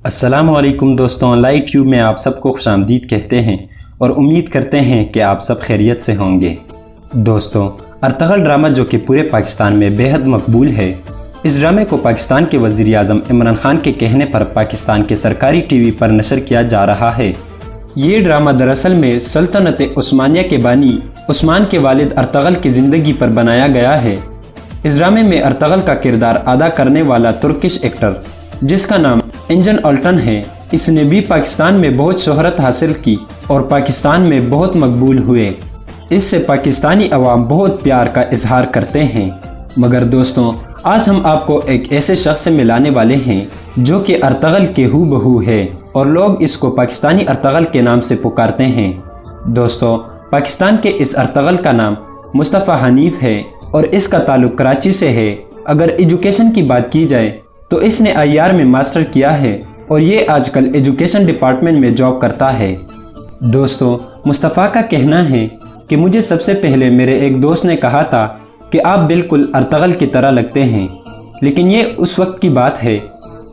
السلام علیکم دوستوں، لائٹ ٹیوب میں آپ سب کو خوش آمدید کہتے ہیں اور امید کرتے ہیں کہ آپ سب خیریت سے ہوں گے۔ دوستوں، ارطغرل ڈرامہ جو کہ پورے پاکستان میں بے حد مقبول ہے، اس ڈرامے کو پاکستان کے وزیر اعظم عمران خان کے کہنے پر پاکستان کے سرکاری ٹی وی پر نشر کیا جا رہا ہے۔ یہ ڈرامہ دراصل میں سلطنت عثمانیہ کے بانی عثمان کے والد ارطغرل کی زندگی پر بنایا گیا ہے۔ اس ڈرامے میں ارطغرل کا کردار ادا کرنے والا ترکش ایکٹر جس کا نام انجن آلٹن ہے، اس نے بھی پاکستان میں بہت شہرت حاصل کی اور پاکستان میں بہت مقبول ہوئے۔ اس سے پاکستانی عوام بہت پیار کا اظہار کرتے ہیں۔ مگر دوستوں، آج ہم آپ کو ایک ایسے شخص سے ملانے والے ہیں جو کہ ارطغرل کے ہو بہو ہے اور لوگ اس کو پاکستانی ارطغرل کے نام سے پکارتے ہیں۔ دوستوں، پاکستان کے اس ارطغرل کا نام مصطفیٰ حنیف ہے اور اس کا تعلق کراچی سے ہے۔ اگر ایجوکیشن کی بات کی جائے تو اس نے IR میں ماسٹر کیا ہے اور یہ آج کل ایجوکیشن ڈپارٹمنٹ میں جاب کرتا ہے۔ دوستوں، مصطفیٰ کا کہنا ہے کہ مجھے سب سے پہلے میرے ایک دوست نے کہا تھا کہ آپ بالکل ارطغرل کی طرح لگتے ہیں، لیکن یہ اس وقت کی بات ہے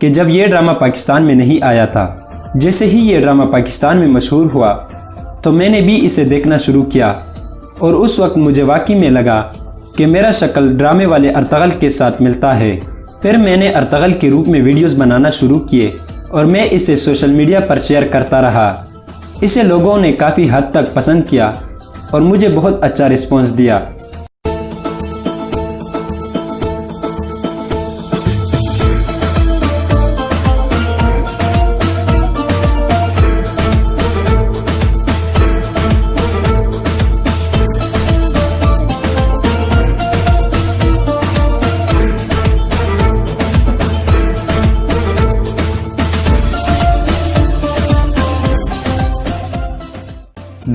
کہ جب یہ ڈرامہ پاکستان میں نہیں آیا تھا۔ جیسے ہی یہ ڈرامہ پاکستان میں مشہور ہوا تو میں نے بھی اسے دیکھنا شروع کیا اور اس وقت مجھے واقعی میں لگا کہ میرا شکل ڈرامے والے ارطغرل کے ساتھ ملتا ہے۔ پھر میں نے ارطغرل کے روپ میں ویڈیوز بنانا شروع کیے اور میں اسے سوشل میڈیا پر شیئر کرتا رہا۔ اسے لوگوں نے کافی حد تک پسند کیا اور مجھے بہت اچھا رسپانس دیا۔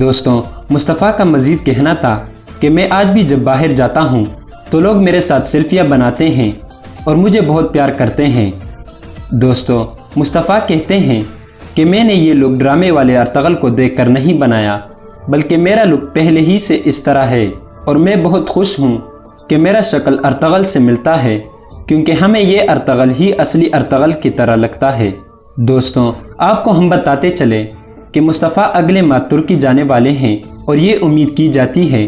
دوستوں، مصطفیٰ کا مزید کہنا تھا کہ میں آج بھی جب باہر جاتا ہوں تو لوگ میرے ساتھ سیلفیاں بناتے ہیں اور مجھے بہت پیار کرتے ہیں۔ دوستوں، مصطفیٰ کہتے ہیں کہ میں نے یہ لک ڈرامے والے ارطغرل کو دیکھ کر نہیں بنایا، بلکہ میرا لک پہلے ہی سے اس طرح ہے اور میں بہت خوش ہوں کہ میرا شکل ارطغرل سے ملتا ہے، کیونکہ ہمیں یہ ارطغرل ہی اصلی ارطغرل کی طرح لگتا ہے۔ دوستوں، آپ کو ہم بتاتے چلیں کہ مصطفیٰ اگلے ماہ ترکی جانے والے ہیں اور یہ امید کی جاتی ہے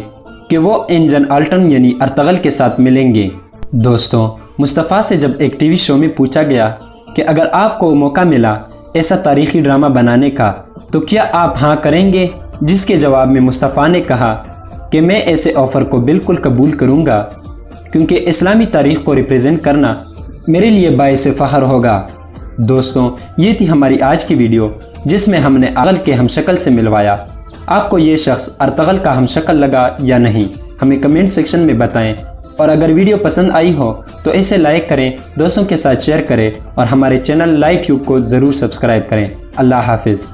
کہ وہ انجن آلٹن یعنی ارطغرل کے ساتھ ملیں گے۔ دوستوں، مصطفیٰ سے جب ایک ٹی وی شو میں پوچھا گیا کہ اگر آپ کو موقع ملا ایسا تاریخی ڈرامہ بنانے کا تو کیا آپ ہاں کریں گے، جس کے جواب میں مصطفیٰ نے کہا کہ میں ایسے آفر کو بالکل قبول کروں گا، کیونکہ اسلامی تاریخ کو ریپریزنٹ کرنا میرے لیے باعث فخر ہوگا۔ دوستوں، یہ تھی ہماری آج کی ویڈیو جس میں ہم نے ارطغرل کے ہم شکل سے ملوایا۔ آپ کو یہ شخص ارطغرل کا ہم شکل لگا یا نہیں، ہمیں کمنٹ سیکشن میں بتائیں، اور اگر ویڈیو پسند آئی ہو تو اسے لائک کریں، دوستوں کے ساتھ شیئر کریں اور ہمارے چینل لائٹ ٹیوب کو ضرور سبسکرائب کریں۔ اللہ حافظ۔